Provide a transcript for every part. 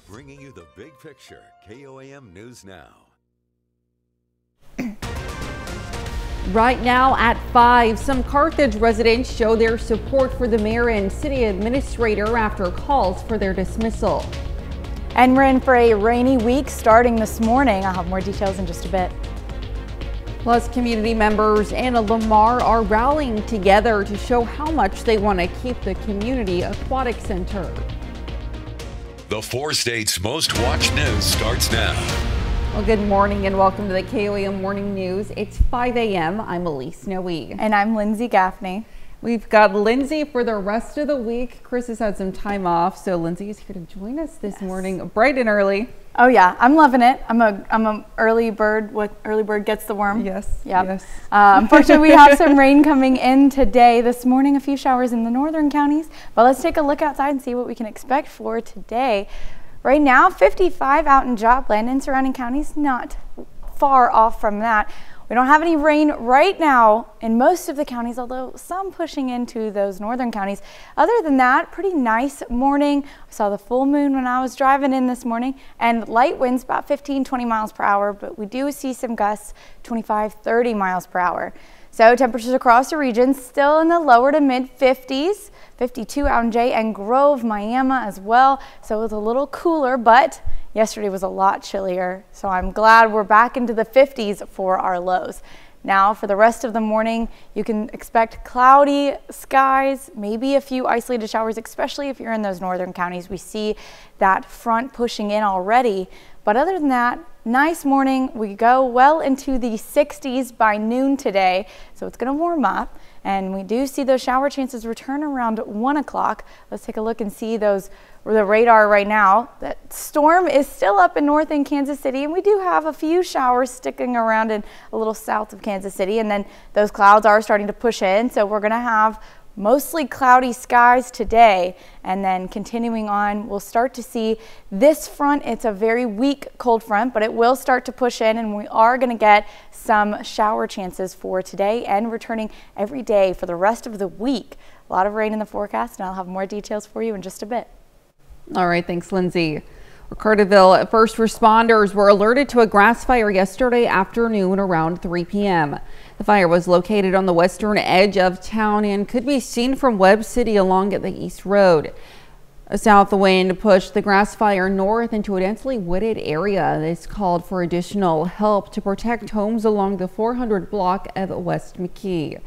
Bringing you the big picture, KOAM News Now. Right now at 5, some Carthage residents show their support for the mayor and city administrator after calls for their dismissal. And we're in for a rainy week starting this morning. I'll have more details in just a bit. Plus, community members in Lamar are rallying together to show how much they want to keep the community aquatic center. The 4 states' most watched news starts now. Well, good morning and welcome to the KOAM Morning News. It's 5 a.m. I'm Elise Noe. And I'm Lindsay Gaffney. We've got Lindsay for the rest of the week. Chris has had some time off, so Lindsay is here to join us this morning, bright and early. Oh yeah, I'm loving it. I'm a early bird. What early bird gets the worm? Yes. Yep. Yes. Unfortunately, we have some rain coming in today. This morning, a few showers in the northern counties. But let's take a look outside and see what we can expect for today. Right now, 55 out in Joplin and surrounding counties, not far off from that. We don't have any rain right now in most of the counties, although some pushing into those northern counties. Other than that, pretty nice morning. I saw the full moon when I was driving in this morning, and light winds about 15-20 miles per hour, but we do see some gusts 25-30 miles per hour. So temperatures across the region still in the lower to mid 50s, 52 out in Jay and Grove, Miami as well. So it was a little cooler, but yesterday was a lot chillier. So I'm glad we're back into the 50s for our lows. Now for the rest of the morning, you can expect cloudy skies, maybe a few isolated showers, especially if you're in those northern counties. We see that front pushing in already. But other than that, nice morning. We go well into the 60s by noon today, so it's going to warm up. And we do see those shower chances return around 1 o'clock. Let's take a look and see the radar right now. That storm is still up in north in Kansas City, and we do have a few showers sticking around in a little south of Kansas City. And then those clouds are starting to push in, so we're going to have mostly cloudy skies today, and then continuing on, we'll start to see this front. It's a very weak cold front, but it will start to push in, and we are going to get some shower chances for today and returning every day for the rest of the week. A lot of rain in the forecast, and I'll have more details for you in just a bit. All right, thanks, Lindsay. Carterville first responders were alerted to a grass fire yesterday afternoon around 3 p.m. The fire was located on the western edge of town and could be seen from Webb City along the East Road. A south wind pushed the grass fire north into a densely wooded area. This called for additional help to protect homes along the 400 block of West McKee.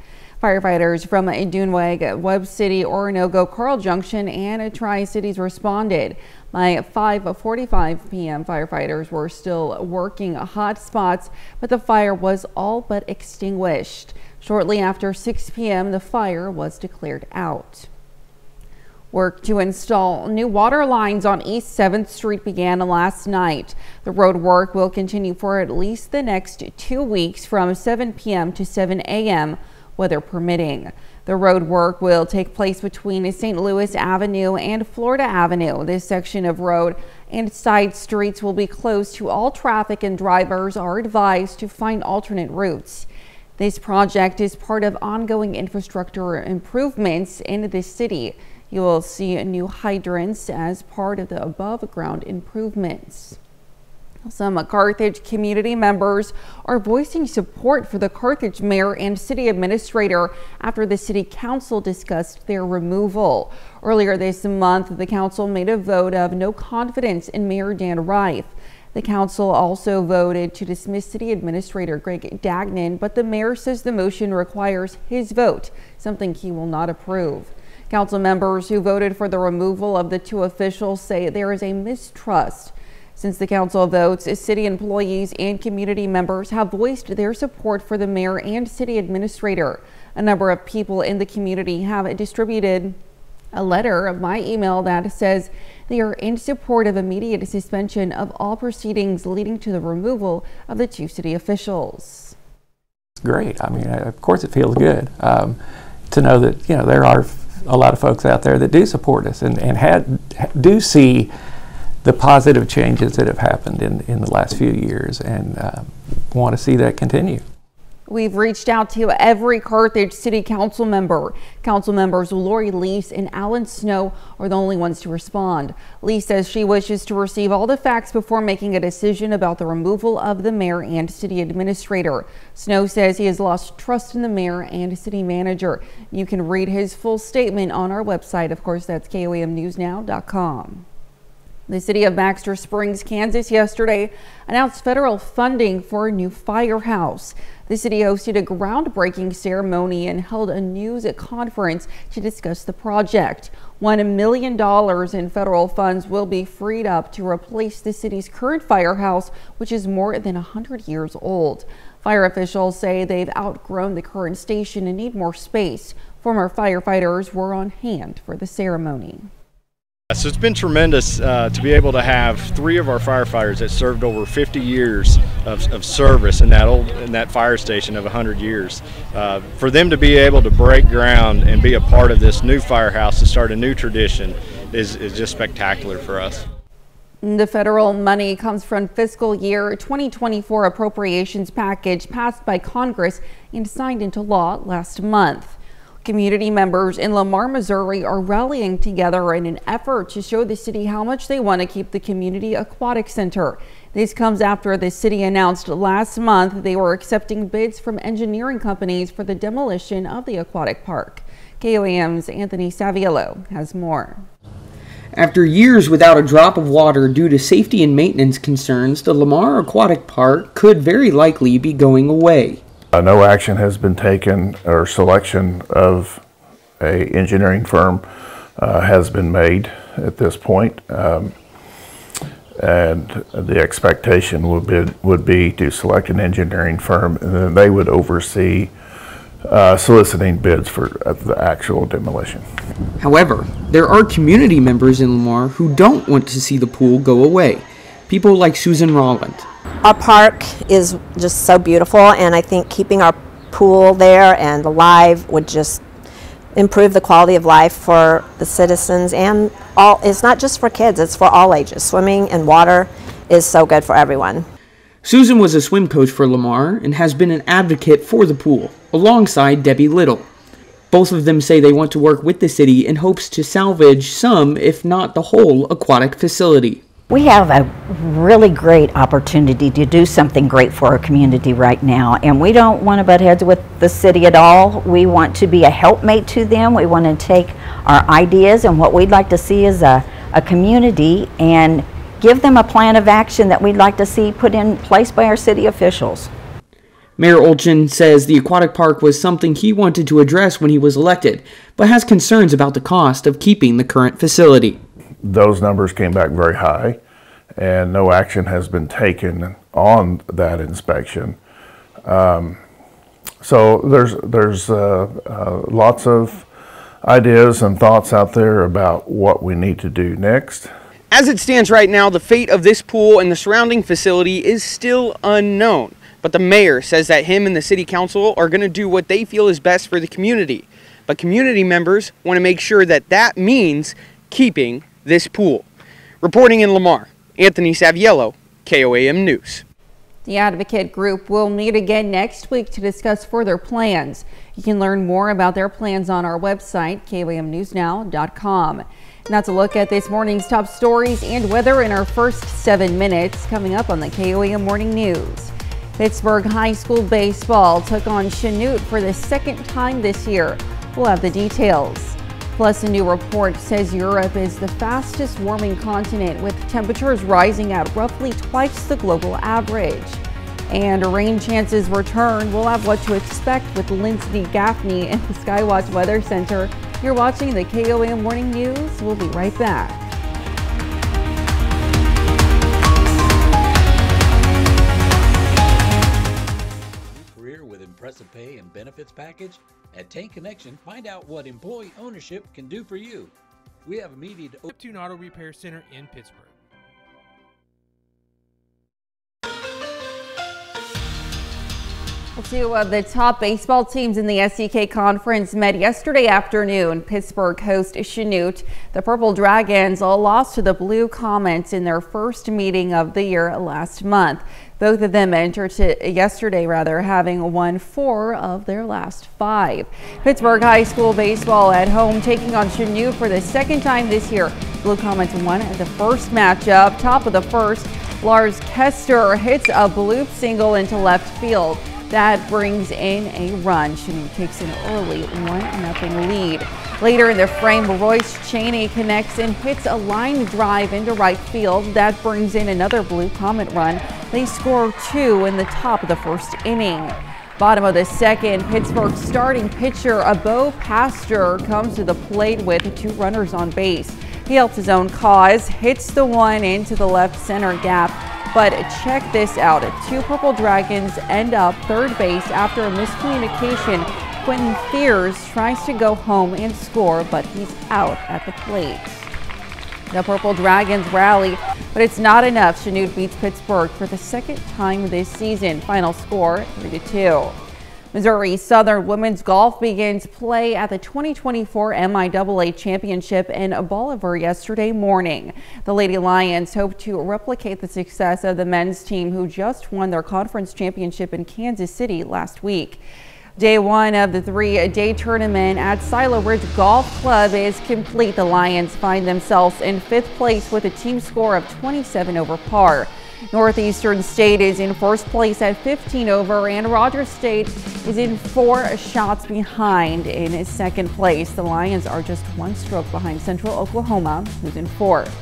Firefighters from Duneweg, Webb City, Oronogo, Carl Junction, and Tri-Cities responded. By 5:45 p.m., firefighters were still working hot spots, but the fire was all but extinguished. Shortly after 6 p.m., the fire was declared out. Work to install new water lines on East 7th Street began last night. The road work will continue for at least the next 2 weeks from 7 p.m. to 7 a.m., weather permitting. The road work will take place between St. Louis Avenue and Florida Avenue. This section of road and side streets will be closed to all traffic, and drivers are advised to find alternate routes. This project is part of ongoing infrastructure improvements in the city. You will see new hydrants as part of the above-ground improvements. Some Carthage community members are voicing support for the Carthage mayor and city administrator after the city council discussed their removal. Earlier this month, the council made a vote of no confidence in Mayor Dan Reif. The council also voted to dismiss city administrator Greg Dagnan, but the mayor says the motion requires his vote, something he will not approve. Council members who voted for the removal of the two officials say there is a mistrust. Since the council votes, city employees and community members have voiced their support for the mayor and city administrator. A number of people in the community have distributed a letter by email that says they are in support of immediate suspension of all proceedings leading to the removal of the two city officials. It's great. I mean, of course it feels good to know that, you know, there are a lot of folks out there that do support us and do see the positive changes that have happened in the last few years, and want to see that continue. We've reached out to every Carthage City Council member. Council members Lori Lease and Alan Snow are the only ones to respond. Lease says she wishes to receive all the facts before making a decision about the removal of the mayor and city administrator. Snow says he has lost trust in the mayor and city manager. You can read his full statement on our website. Of course, that's KOAMnewsnow.com. The city of Baxter Springs, Kansas yesterday announced federal funding for a new firehouse. The city hosted a groundbreaking ceremony and held a news conference to discuss the project. $1 million in federal funds will be freed up to replace the city's current firehouse, which is more than 100 years old. Fire officials say they've outgrown the current station and need more space. Former firefighters were on hand for the ceremony. So it's been tremendous to be able to have 3 of our firefighters that served over 50 years of service in that fire station of 100 years. For them to be able to break ground and be a part of this new firehouse to start a new tradition is just spectacular for us. The federal money comes from fiscal year 2024 appropriations package passed by Congress and signed into law last month. Community members in Lamar, Missouri are rallying together in an effort to show the city how much they want to keep the community aquatic center. This comes after the city announced last month they were accepting bids from engineering companies for the demolition of the aquatic park. KOAM's Anthony Saviello has more. After years without a drop of water due to safety and maintenance concerns, the Lamar Aquatic Park could very likely be going away. No action has been taken, or selection of an engineering firm has been made at this point, and the expectation would be to select an engineering firm, and then they would oversee soliciting bids for the actual demolition. However, there are community members in Lamar who don't want to see the pool go away. People like Susan Rolland. Our park is just so beautiful, and I think keeping our pool there and alive would just improve the quality of life for the citizens, and it's not just for kids, it's for all ages. Swimming and water is so good for everyone. Susan was a swim coach for Lamar and has been an advocate for the pool, alongside Debbie Little. Both of them say they want to work with the city in hopes to salvage some, if not the whole, aquatic facility. We have a really great opportunity to do something great for our community right now, and we don't want to butt heads with the city at all. We want to be a helpmate to them. We want to take our ideas and what we'd like to see as a community and give them a plan of action that we'd like to see put in place by our city officials. Mayor Olchin says the aquatic park was something he wanted to address when he was elected, but has concerns about the cost of keeping the current facility. Those numbers came back very high, and no action has been taken on that inspection. So there's lots of ideas and thoughts out there about what we need to do next. As it stands right now, the fate of this pool and the surrounding facility is still unknown. But the mayor says that him and the city council are going to do what they feel is best for the community. But community members want to make sure that that means keeping this pool. Reporting in Lamar, Anthony Saviello, KOAM News. The advocate group will meet again next week to discuss further plans. You can learn more about their plans on our website, KOAMnewsnow.com. And that's a look at this morning's top stories and weather in our first 7 minutes, coming up on the KOAM Morning News. Pittsburgh High School baseball took on Chanute for the second time this year. We'll have the details. Plus, a new report says Europe is the fastest warming continent, with temperatures rising at roughly twice the global average. And rain chances return. We'll have what to expect with Lindsay Gaffney in the Skywatch Weather Center. You're watching the KOAM Morning News. We'll be right back. Career with impressive pay and benefits package? At Tank Connection, find out what employee ownership can do for you. We have immediate Neptune Auto Repair Center in Pittsburgh. Two of the top baseball teams in the SEK Conference met yesterday afternoon. Pittsburgh host Chanute. The Purple Dragons all lost to the Blue Comets in their first meeting of the year last month. Both of them entered yesterday, having won 4 of their last 5. Pittsburgh High School baseball at home taking on Chanute for the second time this year. Blue Comets won the first matchup. Top of the first, Lars Kester hits a bloop single into left field. That brings in a run. Chanute takes an early 1-0 lead. Later in the frame, Royce Cheney connects and hits a line drive into right field. That brings in another Blue Comet run. They score 2 in the top of the first inning. Bottom of the second, Pittsburgh starting pitcher Bo Pastor comes to the plate with 2 runners on base. He helps his own cause, hits the one into the left center gap. But check this out. 2 Purple Dragons end up third base after a miscommunication. Quentin Fears tries to go home and score, but he's out at the plate. The Purple Dragons rally, but it's not enough. Chanute beats Pittsburgh for the second time this season. Final score 3-2. Missouri Southern women's golf begins play at the 2024 MIAA Championship in Bolivar yesterday morning. The Lady Lions hope to replicate the success of the men's team who just won their conference championship in Kansas City last week. Day 1 of the 3-day tournament at Silo Ridge Golf Club is complete. The Lions find themselves in 5th place with a team score of 27 over par. Northeastern State is in 1st place at 15 over, and Rogers State is in 4 shots behind in 2nd place. The Lions are just 1 stroke behind Central Oklahoma, who's in 4th.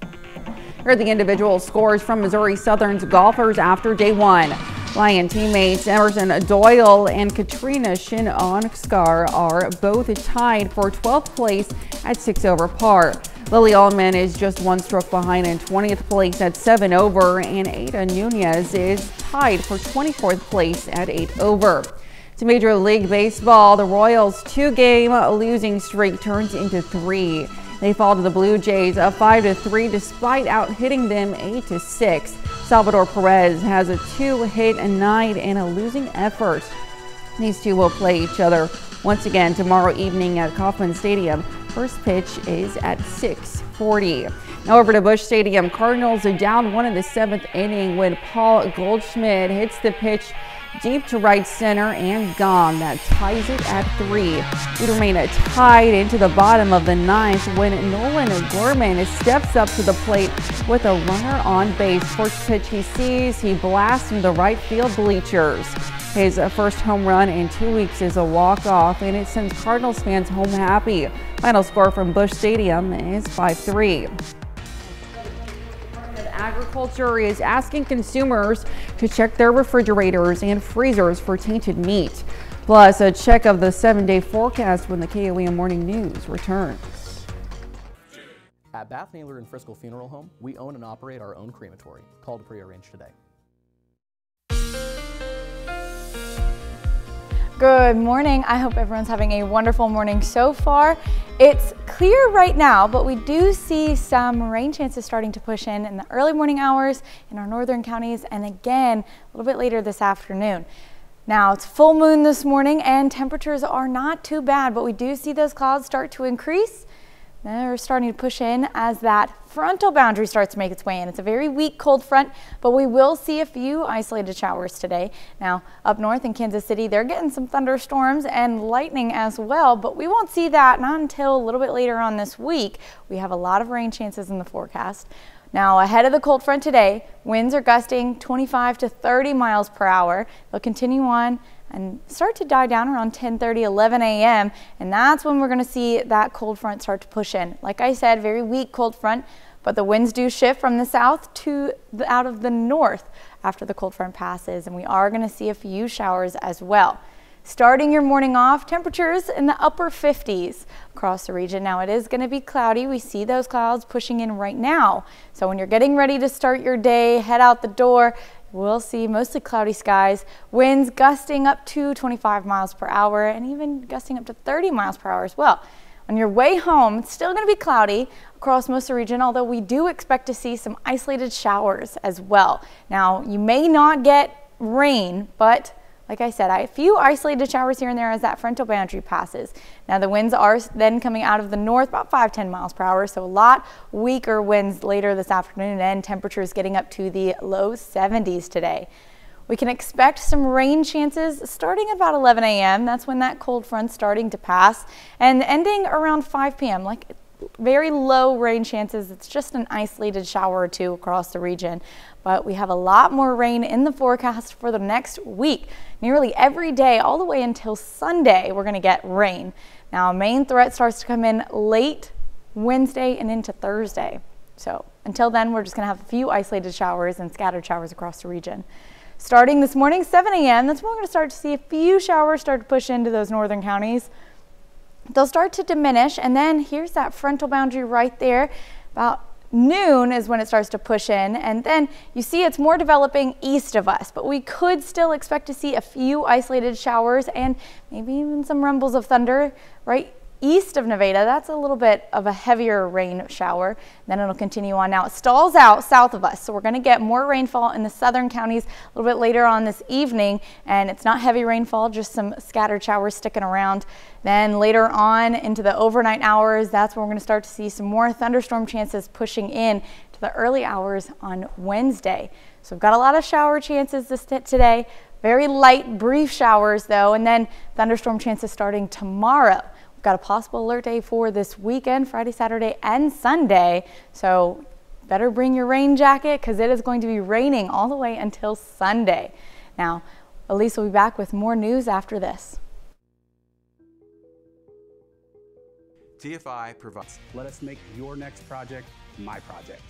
Here are the individual scores from Missouri Southern's golfers after day 1. Lion teammates Emerson Doyle and Katrina Shin-Onskar are both tied for 12th place at 6 over par. Lily Allman is just 1 stroke behind in 20th place at 7 over, and Ada Nunez is tied for 24th place at 8 over. To Major League Baseball, the Royals' 2-game losing streak turns into 3. They fall to the Blue Jays of 5-3 despite out-hitting them 8-6. Salvador Perez has a 2-hit night in a losing effort. These two will play each other once again tomorrow evening at Kauffman Stadium. First pitch is at 6:40. Now over to Busch Stadium. Cardinals are down 1 in the 7th inning when Paul Goldschmidt hits the pitch deep to right center and gone. That ties it at 3. We remain tied into the bottom of the 9th when Nolan Gorman steps up to the plate with a runner on base. First pitch he sees, he blasts into the right field bleachers. His first home run in 2 weeks is a walk-off, and it sends Cardinals fans home happy. Final score from Busch Stadium is 5-3. Agriculture is asking consumers to check their refrigerators and freezers for tainted meat. Plus, a check of the 7-day forecast when the KOAM Morning News returns. At Bath Naylor and Frisco Funeral Home, we own and operate our own crematory. Call to prearrange today. Good morning. I hope everyone's having a wonderful morning so far. It's clear right now, but we do see some rain chances starting to push in the early morning hours in our northern counties, and again a little bit later this afternoon. Now it's full moon this morning and temperatures are not too bad, but we do see those clouds start to increase. They're starting to push in as that frontal boundary starts to make its way in. It's a very weak cold front, but we will see a few isolated showers today. Now, up north in Kansas City, they're getting some thunderstorms and lightning as well, but we won't see that not until a little bit later on this week. We have a lot of rain chances in the forecast. Now, ahead of the cold front today, winds are gusting 25 to 30 miles per hour. They'll continue on and start to die down around 10:30, 11 a.m. And that's when we're going to see that cold front start to push in. Like I said, very weak cold front, but the winds do shift from the south to out of the north after the cold front passes, and we are going to see a few showers as well. Starting your morning off, temperatures in the upper 50s across the region. Now it is going to be cloudy. We see those clouds pushing in right now. So when you're getting ready to start your day, head out the door, we'll see mostly cloudy skies, winds gusting up to 25 miles per hour and even gusting up to 30 miles per hour as well. On your way home, it's still going to be cloudy across most of the region, although we do expect to see some isolated showers as well. Now, you may not get rain, but like I said, a few isolated showers here and there as that frontal boundary passes. Now the winds are then coming out of the north about 5-10 miles per hour, so a lot weaker winds later this afternoon, and temperatures getting up to the low 70s today. We can expect some rain chances starting at about 11 a.m. That's when that cold front's starting to pass, and ending around 5 p.m. Like very low rain chances. It's just an isolated shower or two across the region, but we have a lot more rain in the forecast for the next week. Nearly every day all the way until Sunday we're going to get rain. Now main threat starts to come in late Wednesday and into Thursday. So until then we're just going to have a few isolated showers and scattered showers across the region. Starting this morning, 7 a.m., that's when we're going to start to see a few showers start to push into those northern counties. They'll start to diminish, and then here's that frontal boundary right there. About noon is when it starts to push in, and then you see it's more developing east of us, but we could still expect to see a few isolated showers and maybe even some rumbles of thunder right east of Nevada. That's a little bit of a heavier rain shower. Then it'll continue on. Now it stalls out south of us, so we're going to get more rainfall in the southern counties a little bit later on this evening, and it's not heavy rainfall, just some scattered showers sticking around. Then later on into the overnight hours, that's when we're going to start to see some more thunderstorm chances pushing in to the early hours on Wednesday. So we've got a lot of shower chances today. Very light, brief showers though, and then thunderstorm chances starting tomorrow. We've got a possible alert day for this weekend, Friday, Saturday, and Sunday. So better bring your rain jacket because it is going to be raining all the way until Sunday. Now, Elise will be back with more news after this. TFI provides. Let us make your next project my project.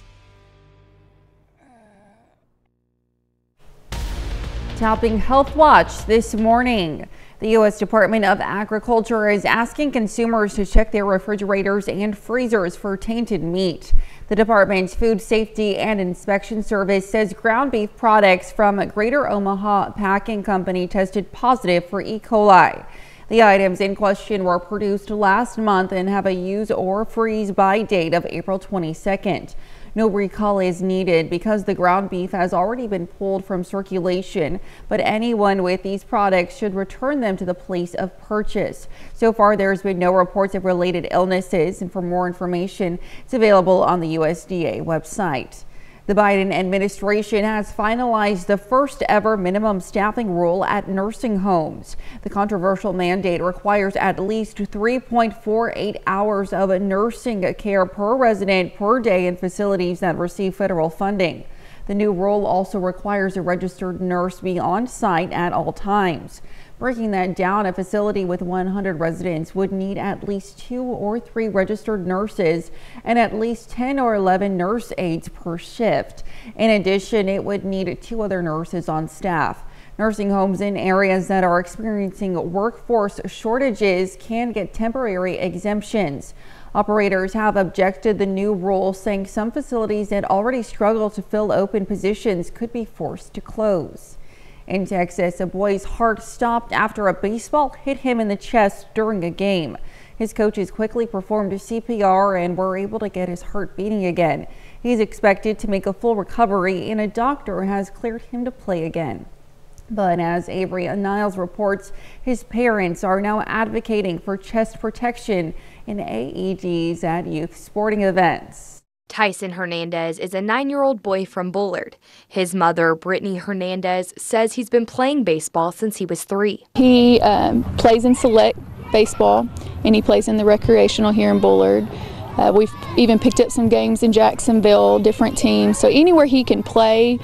Topping Health Watch this morning. The U.S. Department of Agriculture is asking consumers to check their refrigerators and freezers for tainted meat. The department's Food Safety and Inspection Service says ground beef products from Greater Omaha Packing Company tested positive for E. coli. The items in question were produced last month and have a use or freeze by date of April 22nd. No recall is needed because the ground beef has already been pulled from circulation, but anyone with these products should return them to the place of purchase. So far, there's been no reports of related illnesses, and for more information, it's available on the USDA website. The Biden administration has finalized the first ever minimum staffing rule at nursing homes. The controversial mandate requires at least 3.48 hours of nursing care per resident per day in facilities that receive federal funding. The new rule also requires a registered nurse be on site at all times. Breaking that down, a facility with 100 residents would need at least 2 or 3 registered nurses and at least 10 or 11 nurse aides per shift. In addition, it would need 2 other nurses on staff. Nursing homes in areas that are experiencing workforce shortages can get temporary exemptions. Operators have objected to the new rule, saying some facilities that already struggle to fill open positions could be forced to close. In Texas, a boy's heart stopped after a baseball hit him in the chest during a game. His coaches quickly performed CPR and were able to get his heart beating again. He's expected to make a full recovery, and a doctor has cleared him to play again. But as Avery Niles reports, his parents are now advocating for chest protection in AEDs at youth sporting events. Tyson Hernandez is a 9-year-old boy from Bullard. His mother, Brittany Hernandez, says he's been playing baseball since he was 3. He plays in select baseball, and he plays in the recreational here in Bullard. We've even picked up some games in Jacksonville, different teams. So anywhere he can play,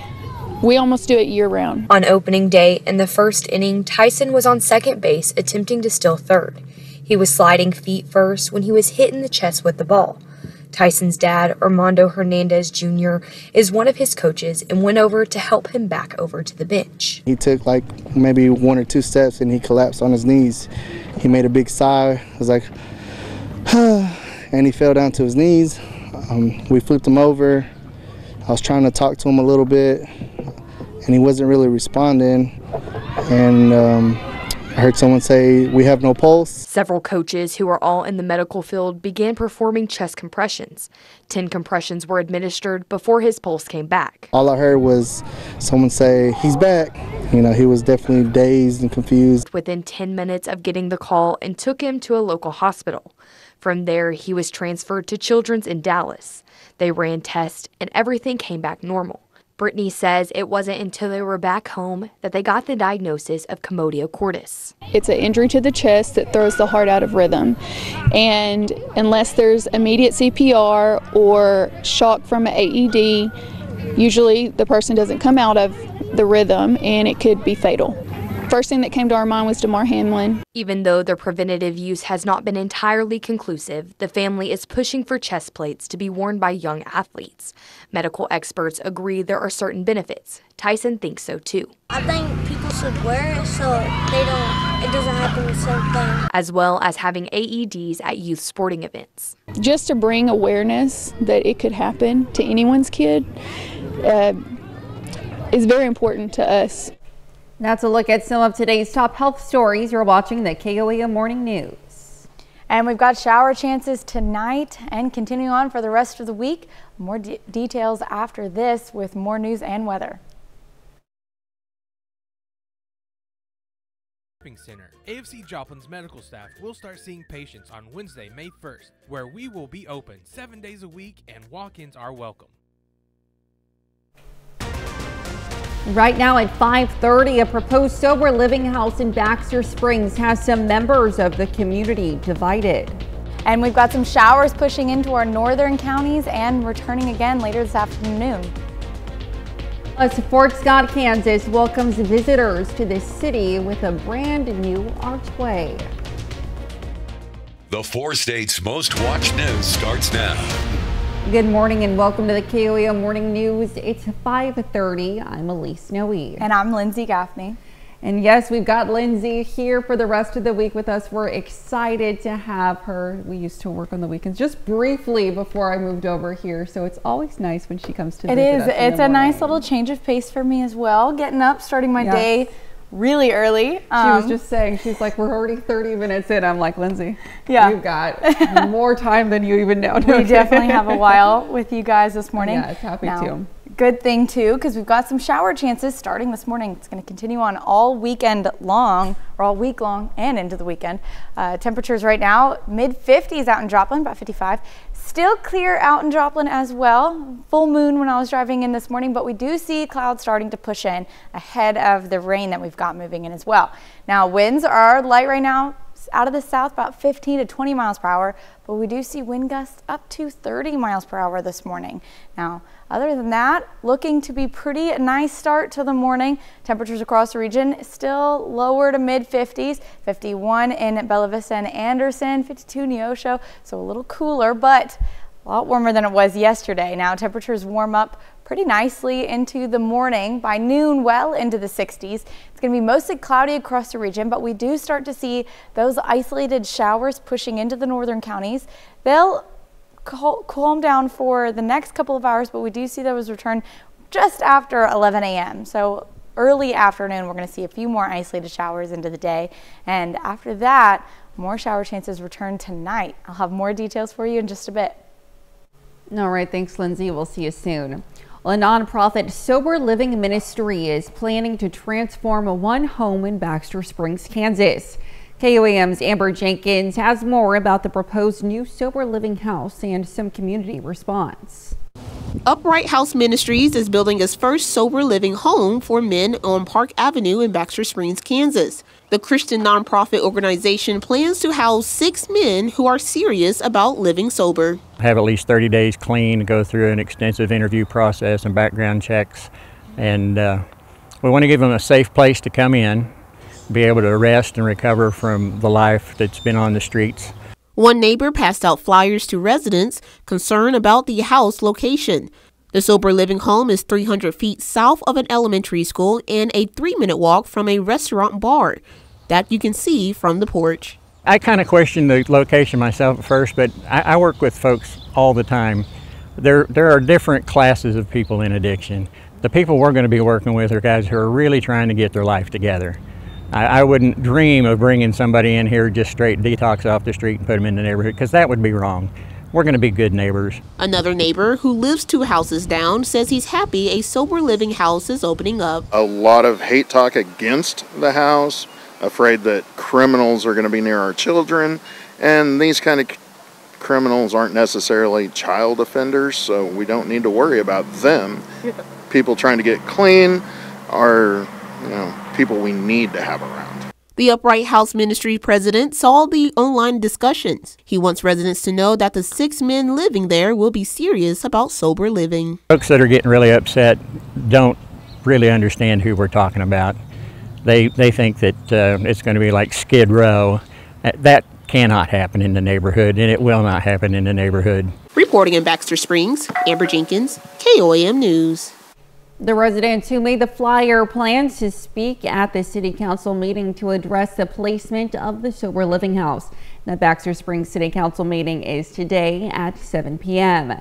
we almost do it year-round. On opening day in the first inning, Tyson was on second base attempting to steal third. He was sliding feet first when he was hit in the chest with the ball. Tyson's dad, Armando Hernandez Jr., is one of his coaches and went over to help him back over to the bench. He took like maybe 1 or 2 steps and he collapsed on his knees. He made a big sigh. I was like, and he fell down to his knees. We flipped him over. I was trying to talk to him a little bit, and he wasn't really responding. And I heard someone say, "We have no pulse." Several coaches who are all in the medical field began performing chest compressions. 10 compressions were administered before his pulse came back. All I heard was someone say, "He's back." You know, he was definitely dazed and confused. Within 10 minutes of getting the call and took him to a local hospital. From there, he was transferred to Children's in Dallas. They ran tests and everything came back normal. Brittany says it wasn't until they were back home that they got the diagnosis of commodio cordis. It's an injury to the chest that throws the heart out of rhythm. And unless there's immediate CPR or shock from an AED, usually the person doesn't come out of the rhythm and it could be fatal. First thing that came to our mind was Damar Hamlin. Even though their preventative use has not been entirely conclusive, the family is pushing for chest plates to be worn by young athletes. Medical experts agree there are certain benefits. Tyson thinks so too. I think people should wear it so it doesn't happen the same thing. As well as having AEDs at youth sporting events. Just to bring awareness that it could happen to anyone's kid is very important to us. That's a look at some of today's top health stories. You're watching the KOAM Morning News. And we've got shower chances tonight and continuing on for the rest of the week. More details after this with more news and weather. Center. AFC Joplin's medical staff will start seeing patients on Wednesday, May 1st, where we will be open 7 days a week and walk-ins are welcome. Right now at 5:30, a proposed sober living house in Baxter Springs has some members of the community divided. And we've got some showers pushing into our northern counties and returning again later this afternoon. Fort Scott, Kansas welcomes visitors to the city with a brand new archway. The 4 states' most watched news starts now. Good morning and welcome to the KOAM Morning News. It's 5:30. I'm Elise Noe. And I'm Lindsay Gaffney. And yes, we've got Lindsay here for the rest of the week with us. We're excited to have her. We used to work on the weekends just briefly before I moved over here, so it's always nice when she comes to visit us. It is. It's a nice little change of pace for me as well. Getting up, starting my day really early. She was just saying, she's like, we're already 30 minutes in. I'm like, Lindsay, you've got more time than you even know. We definitely have a while with you guys this morning. Yes, happy to. Good thing too, because we've got some shower chances starting this morning. It's going to continue on all weekend long, or all week long and into the weekend. Temperatures right now, mid-50s out in Joplin, about 55. Still clear out in Joplin as well. Full moon when I was driving in this morning, but we do see clouds starting to push in ahead of the rain that we've got moving in as well. Now, winds are light right now out of the south, about 15 to 20 miles per hour, but we do see wind gusts up to 30 miles per hour this morning. Now, other than that, looking to be pretty nice start to the morning. Temperatures across the region still lower to mid-50s, 51 in Bella Vista and Anderson, 52 Neosho, so a little cooler, but a lot warmer than it was yesterday. Now temperatures warm up pretty nicely into the morning. By noon, well into the 60s. It's going to be mostly cloudy across the region, but we do start to see those isolated showers pushing into the northern counties. They'll calm down for the next couple of hours, but we do see those return just after 11 a.m. So early afternoon, we're going to see a few more isolated showers into the day. And after that, more shower chances return tonight. I'll have more details for you in just a bit. All right, thanks, Lindsay. We'll see you soon. Well, a nonprofit Sober Living Ministry is planning to transform one home in Baxter Springs, Kansas. KOAM's Amber Jenkins has more about the proposed new Sober Living house and some community response. Upright House Ministries is building its first sober living home for men on Park Avenue in Baxter Springs, Kansas. The Christian nonprofit organization plans to house 6 men who are serious about living sober. Have at least 30 days clean, go through an extensive interview process and background checks. And we want to give them a safe place to come in, be able to rest and recover from the life that's been on the streets. One neighbor passed out flyers to residents concerned about the house location. The sober living home is 300 feet south of an elementary school and a 3-minute walk from a restaurant bar that you can see from the porch. I kind of questioned the location myself at first, but I work with folks all the time. There are different classes of people in addiction. The people we're going to be working with are guys who are really trying to get their life together. I wouldn't dream of bringing somebody in here just straight detox off the street and put them in the neighborhood, because that would be wrong. We're going to be good neighbors. Another neighbor who lives 2 houses down says he's happy a sober living house is opening up. A lot of hate talk against the house, afraid that criminals are going to be near our children, and these kind of criminals aren't necessarily child offenders, so we don't need to worry about them. People trying to get clean are, people we need to have around. The Upright House Ministry president saw the online discussions. He wants residents to know that the 6 men living there will be serious about sober living. Folks that are getting really upset don't really understand who we're talking about. They think that it's going to be like Skid Row. That cannot happen in the neighborhood, and it will not happen in the neighborhood. Reporting in Baxter Springs, Amber Jenkins, KOAM News. The residents who made the flyer plan to speak at the city council meeting to address the placement of the sober living house. The Baxter Springs City Council meeting is today at 7 p.m.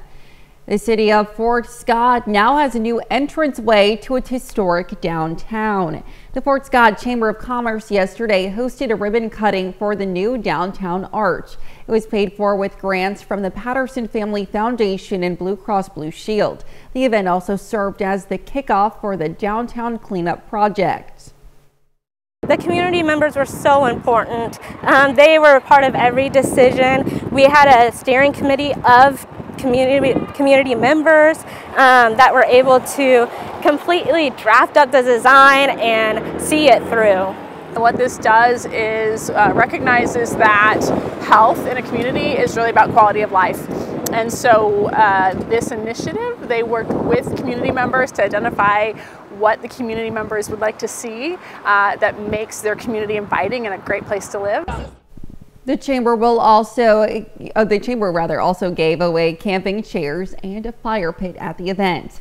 The city of Fort Scott now has a new entranceway to its historic downtown. The Fort Scott Chamber of Commerce yesterday hosted a ribbon cutting for the new downtown arch. It was paid for with grants from the Patterson Family Foundation and Blue Cross Blue Shield. The event also served as the kickoff for the downtown cleanup project. The community members were so important. They were a part of every decision. We had a steering committee of community members that were able to completely draft up the design and see it through. What this does is recognizes that health in a community is really about quality of life. And so this initiative, they worked with community members to identify what the community members would like to see that makes their community inviting and a great place to live. The chamber also gave away camping chairs and a fire pit at the event.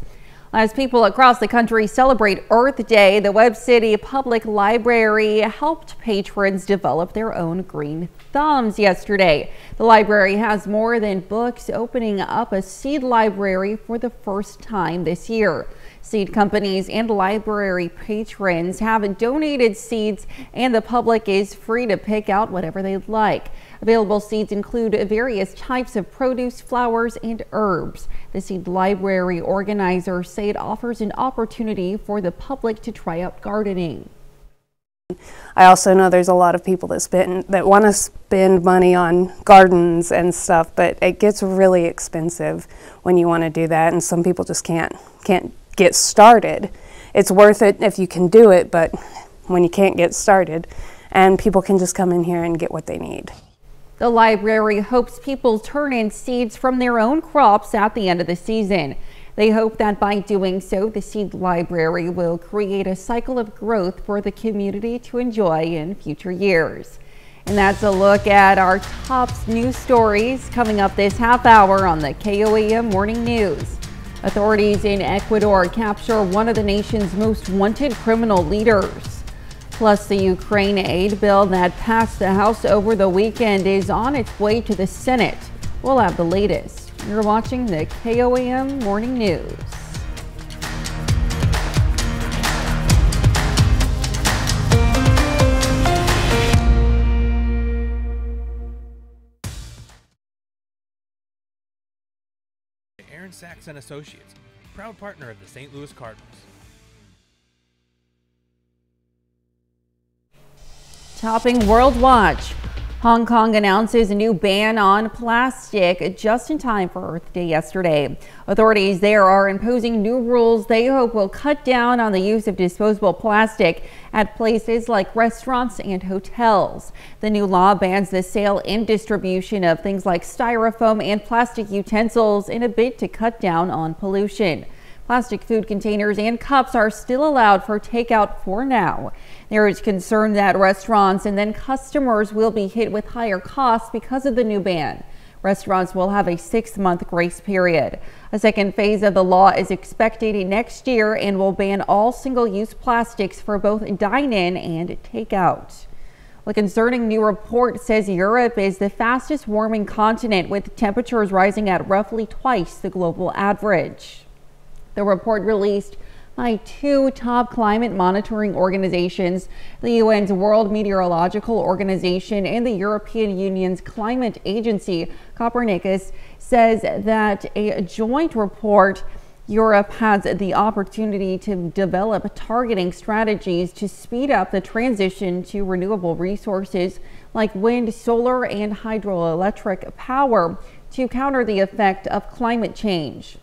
As people across the country celebrate Earth Day, the Webb City Public Library helped patrons develop their own green thumbs yesterday. The library has more than books, opening up a seed library for the first time this year. Seed companies and library patrons have donated seeds, and the public is free to pick out whatever they'd like. Available seeds include various types of produce, flowers, and herbs. The seed library organizers say it offers an opportunity for the public to try out gardening. I also know there's a lot of people that want to spend money on gardens and stuff, but it gets really expensive when you want to do that, and some people just can't get started. It's worth it if you can do it, but when you can't get started, and people can just come in here and get what they need. The library hopes people turn in seeds from their own crops at the end of the season. They hope that by doing so, the seed library will create a cycle of growth for the community to enjoy in future years. And that's a look at our top news stories coming up this half hour on the KOAM Morning News. Authorities in Ecuador capture one of the nation's most wanted criminal leaders. Plus, the Ukraine aid bill that passed the House over the weekend is on its way to the Senate. We'll have the latest. You're watching the KOAM Morning News. Aaron Sachs and Associates, proud partner of the St. Louis Cardinals. Topping World Watch. Hong Kong announces a new ban on plastic just in time for Earth Day yesterday. Authorities there are imposing new rules they hope will cut down on the use of disposable plastic at places like restaurants and hotels. The new law bans the sale and distribution of things like styrofoam and plastic utensils in a bid to cut down on pollution. Plastic food containers and cups are still allowed for takeout for now. There is concern that restaurants and then customers will be hit with higher costs because of the new ban. Restaurants will have a 6-month grace period. A second phase of the law is expected next year and will ban all single-use plastics for both dine-in and takeout. A concerning new report says Europe is the fastest warming continent, with temperatures rising at roughly twice the global average. The report released by two top climate monitoring organizations, the UN's World Meteorological Organization and the European Union's Climate Agency. Copernicus says that a joint report Europe has the opportunity to develop targeting strategies to speed up the transition to renewable resources like wind, solar, and hydroelectric power to counter the effect of climate change.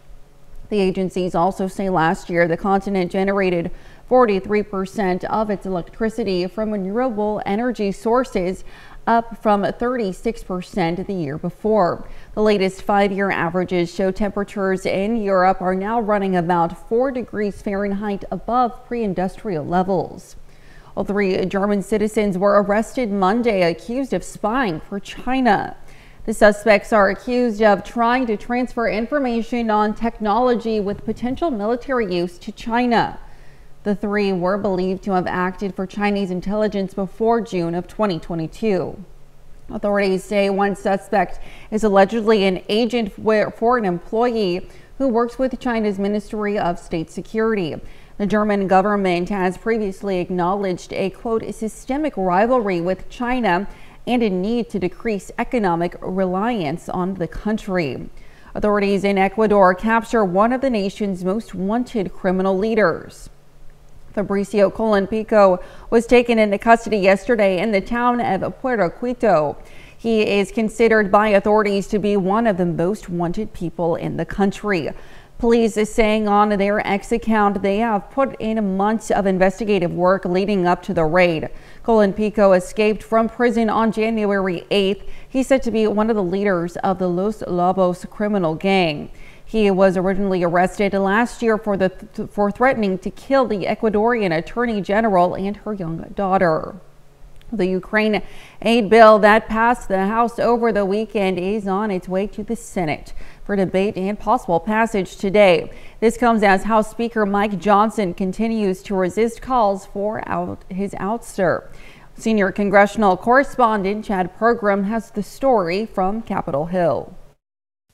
The agencies also say last year the continent generated 43% of its electricity from renewable energy sources, up from 36% the year before. The latest 5-year averages show temperatures in Europe are now running about 4 degrees Fahrenheit above pre-industrial levels. All 3 German citizens were arrested Monday, accused of spying for China. The suspects are accused of trying to transfer information on technology with potential military use to China. The 3 were believed to have acted for Chinese intelligence before June of 2022. Authorities say one suspect is allegedly an agent for an employee who works with China's Ministry of State Security. The German government has previously acknowledged a, quote, systemic rivalry with China and a need to decrease economic reliance on the country. Authorities in Ecuador capture one of the nation's most wanted criminal leaders. Fabricio Colón-Pico was taken into custody yesterday in the town of Puerto Quito. He is considered by authorities to be one of the most wanted people in the country. Police is saying on their X account they have put in months of investigative work leading up to the raid. Colón-Pico escaped from prison on January 8th. He's said to be one of the leaders of the Los Lobos criminal gang. He was originally arrested last year for threatening to kill the Ecuadorian attorney general and her young daughter. The Ukraine aid bill that passed the House over the weekend is on its way to the Senate for debate and possible passage today. This comes as House Speaker Mike Johnson continues to resist calls for his ouster. Senior congressional correspondent Chad Program has the story from Capitol Hill.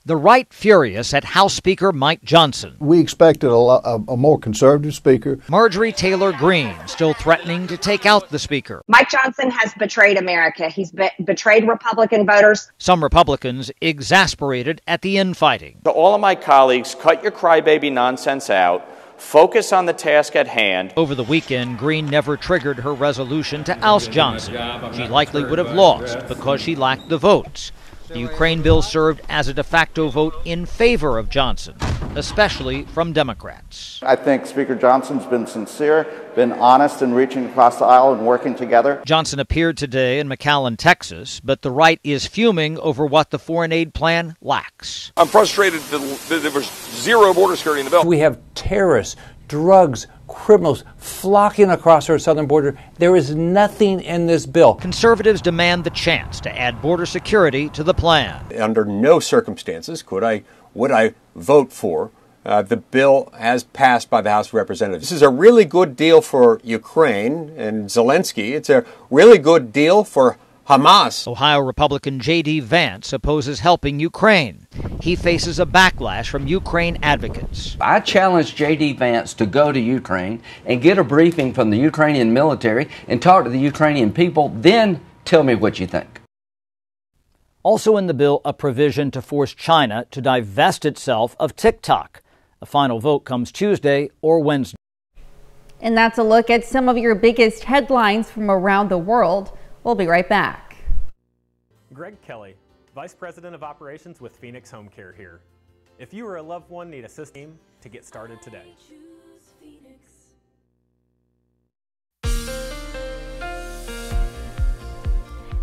The right furious at House Speaker Mike Johnson. We expected a more conservative speaker. Marjorie Taylor Greene still threatening to take out the speaker. Mike Johnson has betrayed America. He's betrayed Republican voters. Some Republicans exasperated at the infighting. To all of my colleagues, cut your crybaby nonsense out. Focus on the task at hand. Over the weekend, Greene never triggered her resolution to oust Johnson. She likely would have lost because she lacked the votes. The Ukraine bill served as a de facto vote in favor of Johnson, especially from Democrats. I think Speaker Johnson's been sincere, been honest in reaching across the aisle and working together. Johnson appeared today in McAllen, Texas, but the right is fuming over what the foreign aid plan lacks. I'm frustrated that there was zero border security in the bill. We have terrorists, drugs, criminals flocking across our southern border. There is nothing in this bill. Conservatives demand the chance to add border security to the plan. Under no circumstances would I vote for the bill as passed by the House of Representatives. This is a really good deal for Ukraine and Zelensky. It's a really good deal for Hamas. Ohio Republican J.D. Vance opposes helping Ukraine. He faces a backlash from Ukraine advocates. I challenge J.D. Vance to go to Ukraine and get a briefing from the Ukrainian military and talk to the Ukrainian people, then tell me what you think. Also in the bill, a provision to force China to divest itself of TikTok. The final vote comes Tuesday or Wednesday. And that's a look at some of your biggest headlines from around the world. We'll be right back. Greg Kelly, Vice President of Operations with Phoenix Home Care here. If you or a loved one need assistance to get started today.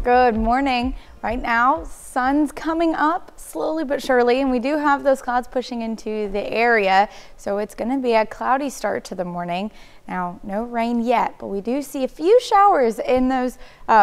Good morning. Right now, sun's coming up slowly but surely, and we do have those clouds pushing into the area, so it's going to be a cloudy start to the morning. Now, no rain yet, but we do see a few showers in those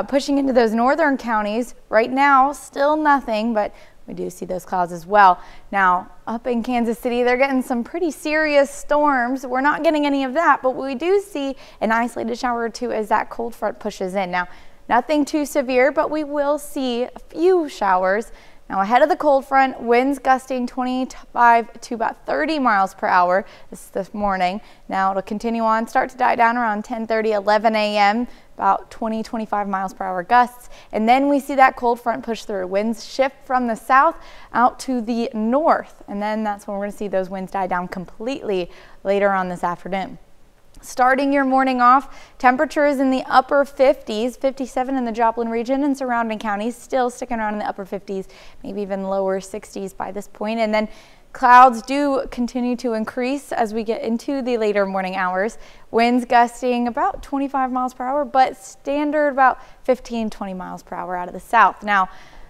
pushing into those northern counties. Right now, still nothing, but we do see those clouds as well. Now, up in Kansas City, they're getting some pretty serious storms. We're not getting any of that, but we do see an isolated shower or two as that cold front pushes in. Now, nothing too severe, but we will see a few showers. Now ahead of the cold front, winds gusting 25 to about 30 miles per hour this morning. Now it'll continue on, start to die down around 10:30, 11 a.m., about 20-25 miles per hour gusts. And then we see that cold front push through. Winds shift from the south out to the north. And then that's when we're going to see those winds die down completely later on this afternoon. Starting your morning off, temperatures in the upper 50s, 57 in the Joplin region and surrounding counties, still sticking around in the upper 50s, maybe even lower 60s by this point. And then clouds do continue to increase as we get into the later morning hours. Winds gusting about 25 miles per hour, but standard about 15-20 miles per hour out of the south. Now,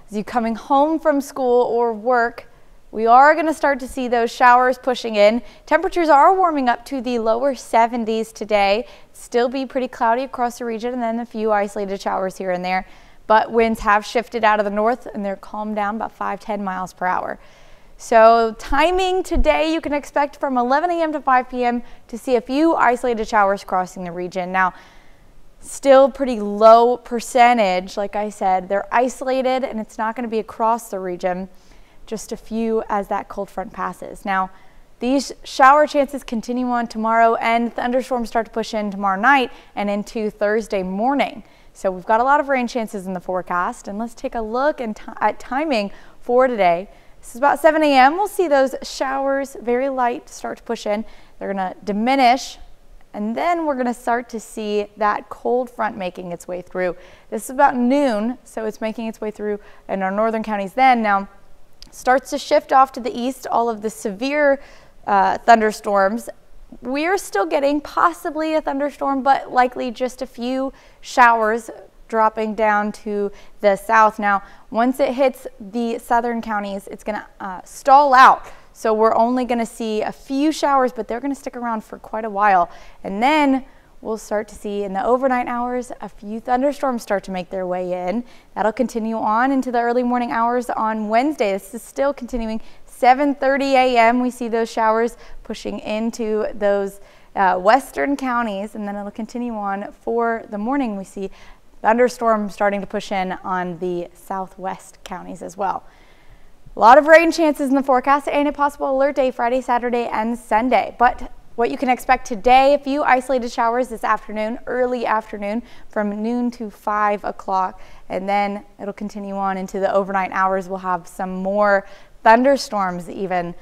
as you're coming home from school or work, we are going to start to see those showers pushing in. Temperatures are warming up to the lower 70s today. Still be pretty cloudy across the region and then a few isolated showers here and there. But winds have shifted out of the north and they're calmed down about 5-10 miles per hour. So timing today, you can expect from 11 a.m. to 5 p.m. to see a few isolated showers crossing the region. Now, still pretty low percentage. Like I said, they're isolated and it's not going to be across the region. Just a few as that cold front passes. Now, these shower chances continue on tomorrow and thunderstorms start to push in tomorrow night and into Thursday morning. So we've got a lot of rain chances in the forecast, and let's take a look at timing for today. This is about 7 a.m. We'll see those showers, very light, start to push in. They're going to diminish, and then we're going to start to see that cold front making its way through. This is about noon, so it's making its way through in our northern counties then. Now, starts to shift off to the east, all of the severe thunderstorms. We're still getting possibly a thunderstorm, but likely just a few showers dropping down to the south. Now, once it hits the southern counties, it's going to stall out. So we're only going to see a few showers, but they're going to stick around for quite a while. And then we'll start to see in the overnight hours a few thunderstorms start to make their way in. That'll continue on into the early morning hours on Wednesday. This is still continuing. 7:30 a.m. we see those showers pushing into those western counties, and then it'll continue on for the morning. We see thunderstorms starting to push in on the southwest counties as well. A lot of rain chances in the forecast and a possible alert day Friday, Saturday, and Sunday. But what you can expect today, a few isolated showers this afternoon, early afternoon from noon to 5 o'clock. And then it'll continue on into the overnight hours. We'll have some more thunderstorms even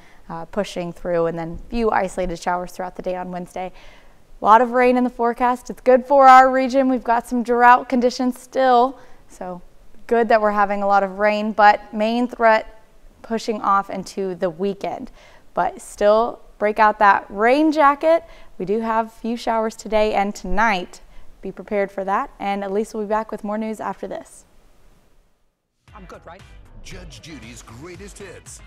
pushing through, and then a few isolated showers throughout the day on Wednesday. A lot of rain in the forecast. It's good for our region. We've got some drought conditions still, so good that we're having a lot of rain, but main threat pushing off into the weekend. But still, break out that rain jacket. We do have a few showers today and tonight. Be prepared for that. And Elise will be back with more news after this. I'm good, right? Judge Judy's greatest hits.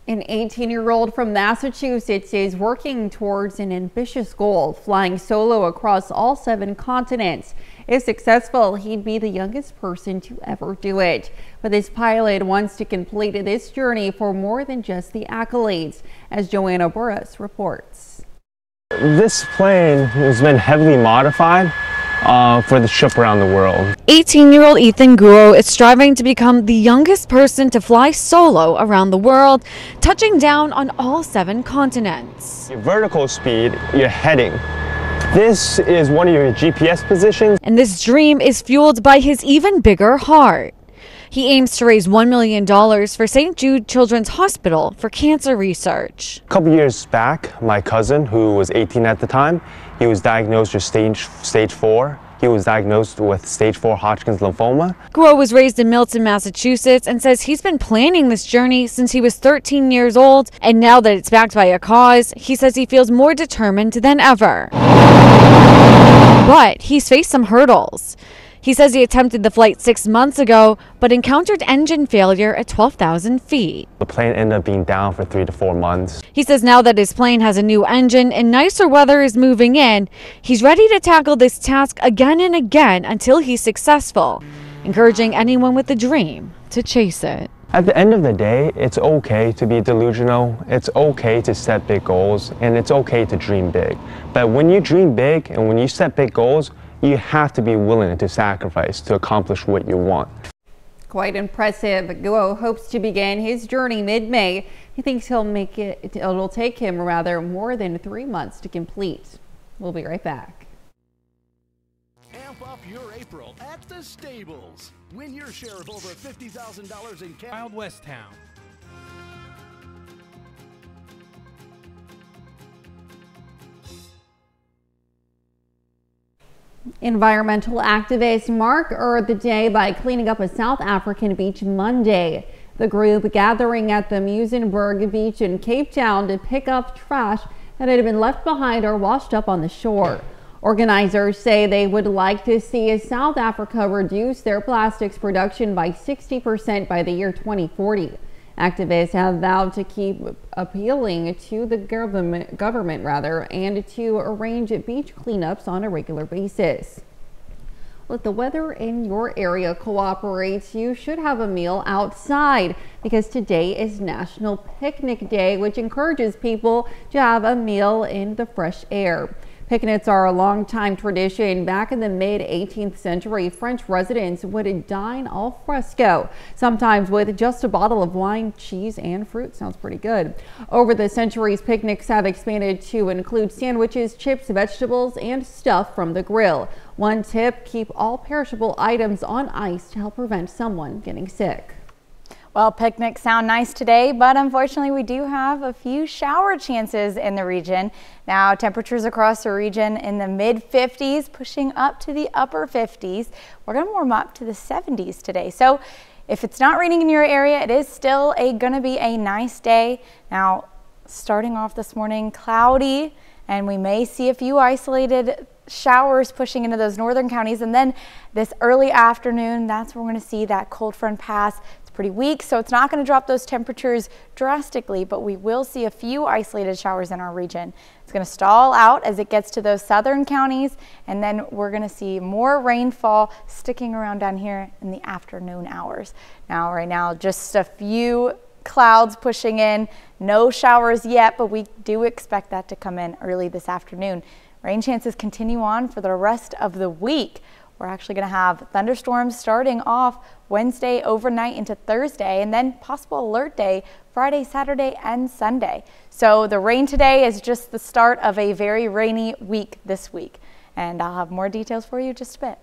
An 18-year-old from Massachusetts is working towards an ambitious goal, flying solo across all 7 continents. If successful, he'd be the youngest person to ever do it. But this pilot wants to complete this journey for more than just the accolades, as Joanna Burris reports. This plane has been heavily modified for the trip around the world. 18-year-old Ethan Guo is striving to become the youngest person to fly solo around the world, touching down on all 7 continents. Your vertical speed, your heading. This is one of your GPS positions. And this dream is fueled by his even bigger heart. He aims to raise $1 million for St. Jude Children's Hospital for cancer research. A couple years back, my cousin, who was 18 at the time, he was diagnosed with stage 4. He was diagnosed with stage 4 Hodgkin's lymphoma. Guo was raised in Milton, Massachusetts, and says he's been planning this journey since he was 13 years old. And now that it's backed by a cause, he says he feels more determined than ever. But he's faced some hurdles. He says he attempted the flight 6 months ago, but encountered engine failure at 12,000 feet. The plane ended up being down for 3 to 4 months. He says now that his plane has a new engine and nicer weather is moving in, he's ready to tackle this task again and again until he's successful, encouraging anyone with a dream to chase it. At the end of the day, it's okay to be delusional, it's okay to set big goals, and it's okay to dream big. But when you dream big and when you set big goals, you have to be willing to sacrifice to accomplish what you want. Quite impressive. Guo hopes to begin his journey mid-May. He thinks it'll take him more than 3 months to complete. We'll be right back. Amp up your April at the Stables. Win your share of over $50,000 in cash. Wild West Town. Environmental activists mark Earth Day by cleaning up a South African beach Monday. The group gathering at the Muizenberg Beach in Cape Town to pick up trash that had been left behind or washed up on the shore. Organizers say they would like to see South Africa reduce their plastics production by 60% by the year 2040. Activists have vowed to keep appealing to the government and to arrange beach cleanups on a regular basis. If the weather in your area cooperates, you should have a meal outside because today is National Picnic Day, which encourages people to have a meal in the fresh air. Picnics are a long-time tradition. Back in the mid-18th century, French residents would dine al fresco, sometimes with just a bottle of wine, cheese, and fruit. Sounds pretty good. Over the centuries, picnics have expanded to include sandwiches, chips, vegetables, and stuff from the grill. One tip, keep all perishable items on ice to help prevent someone getting sick. Well, picnics sound nice today, but unfortunately we do have a few shower chances in the region. Now, temperatures across the region in the mid-50s, pushing up to the upper 50s. We're going to warm up to the 70s today. So if it's not raining in your area, it is still going to be a nice day. Now, starting off this morning, cloudy, and we may see a few isolated showers pushing into those northern counties. And then this early afternoon, that's where we're going to see that cold front pass. Pretty weak, so it's not going to drop those temperatures drastically, but we will see a few isolated showers in our region. It's going to stall out as it gets to those southern counties, and then we're going to see more rainfall sticking around down here in the afternoon hours. Now, right now, just a few clouds pushing in, no showers yet, but we do expect that to come in early this afternoon. Rain chances continue on for the rest of the week. We're actually going to have thunderstorms starting off Wednesday overnight into Thursday, and then possible alert day Friday, Saturday, and Sunday. So the rain today is just the start of a very rainy week this week. And I'll have more details for you in just a bit.